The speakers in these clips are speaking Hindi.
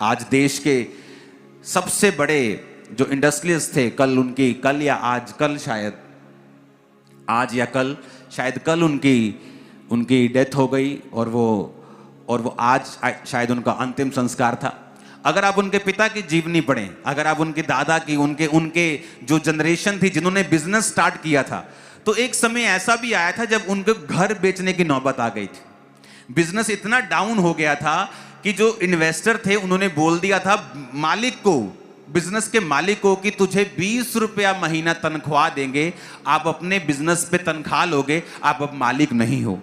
आज देश के सबसे बड़े जो इंडस्ट्रियलिस्ट थे, कल या आज, कल शायद आज या कल शायद कल उनकी डेथ हो गई और वो आज शायद उनका अंतिम संस्कार था। अगर आप उनके पिता की जीवनी पढ़ें, अगर आप उनके दादा की, उनके जो जनरेशन थी जिन्होंने बिजनेस स्टार्ट किया था, तो एक समय ऐसा भी आया था जब उनके घर बेचने की नौबत आ गई थी। बिजनेस इतना डाउन हो गया था कि जो इन्वेस्टर थे उन्होंने बोल दिया था मालिक को, बिजनेस के मालिक को, कि तुझे 20 रुपया महीना तनख्वाह देंगे, आप अपने बिजनेस पे तनख्वाह लोगे, आप अब मालिक नहीं हो।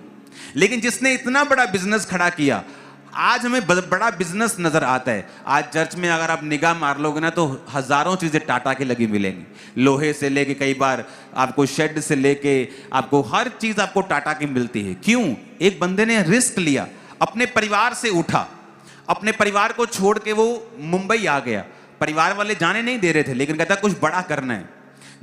लेकिन जिसने इतना बड़ा बिजनेस खड़ा किया, आज हमें बड़ा बिजनेस नजर आता है। आज चर्च में अगर आप निगाह मार लोगे ना तो हजारों चीजें टाटा की लगी मिलेंगी, लोहे से लेके, कई बार आपको शेड से लेके आपको हर चीज आपको टाटा की मिलती है। क्यों? एक बंदे ने रिस्क लिया, अपने परिवार से उठा, अपने परिवार को छोड़ के वो मुंबई आ गया। परिवार वाले जाने नहीं दे रहे थे, लेकिन कहता कुछ बड़ा करना है।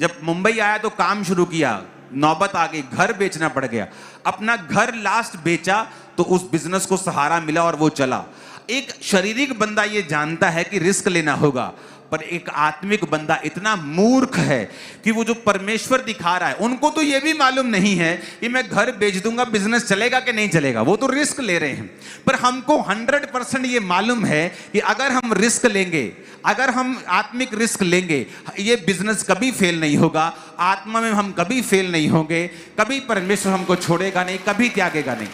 जब मुंबई आया तो काम शुरू किया, नौबत आ गई, घर बेचना पड़ गया। अपना घर लास्ट बेचा तो उस बिजनेस को सहारा मिला और वो चला। एक शारीरिक बंदा ये जानता है कि रिस्क लेना होगा, पर एक आत्मिक बंदा इतना मूर्ख है कि वो जो परमेश्वर दिखा रहा है, उनको तो ये भी मालूम नहीं है कि मैं घर बेच दूंगा बिजनेस चलेगा कि नहीं चलेगा। वो तो रिस्क ले रहे हैं, पर हमको 100% ये मालूम है कि अगर हम रिस्क लेंगे, अगर हम आत्मिक रिस्क लेंगे, ये बिजनेस कभी फेल नहीं होगा, आत्मा में हम कभी फेल नहीं होंगे, कभी परमेश्वर हमको छोड़ेगा नहीं, कभी त्यागेगा नहीं।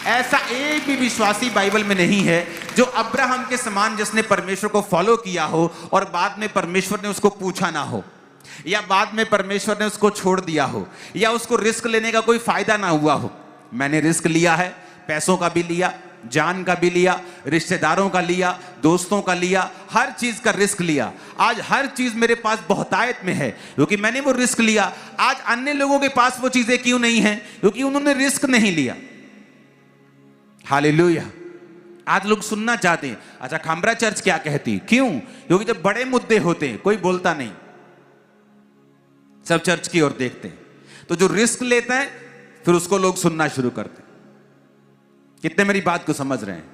ऐसा एक भी विश्वासी बाइबल में नहीं है जो अब्राहम के समान, जिसने परमेश्वर को फॉलो किया हो और बाद में परमेश्वर ने उसको पूछा ना हो, या बाद में परमेश्वर ने उसको छोड़ दिया हो, या उसको रिस्क लेने का कोई फायदा ना हुआ हो। मैंने रिस्क लिया है, पैसों का भी लिया, जान का भी लिया, रिश्तेदारों का लिया, दोस्तों का लिया, हर चीज का रिस्क लिया। आज हर चीज मेरे पास बहुतायत में है क्योंकि मैंने वो रिस्क लिया। आज अन्य लोगों के पास वो चीजें क्यों नहीं है? क्योंकि उन्होंने रिस्क नहीं लिया। हालेलुया। आज लोग सुनना चाहते हैं, अच्छा खामरा चर्च क्या कहती? क्यों? क्योंकि जब बड़े मुद्दे होते हैं कोई बोलता नहीं, सब चर्च की ओर देखते हैं। तो जो रिस्क लेता है फिर उसको लोग सुनना शुरू करते हैं। कितने मेरी बात को समझ रहे हैं?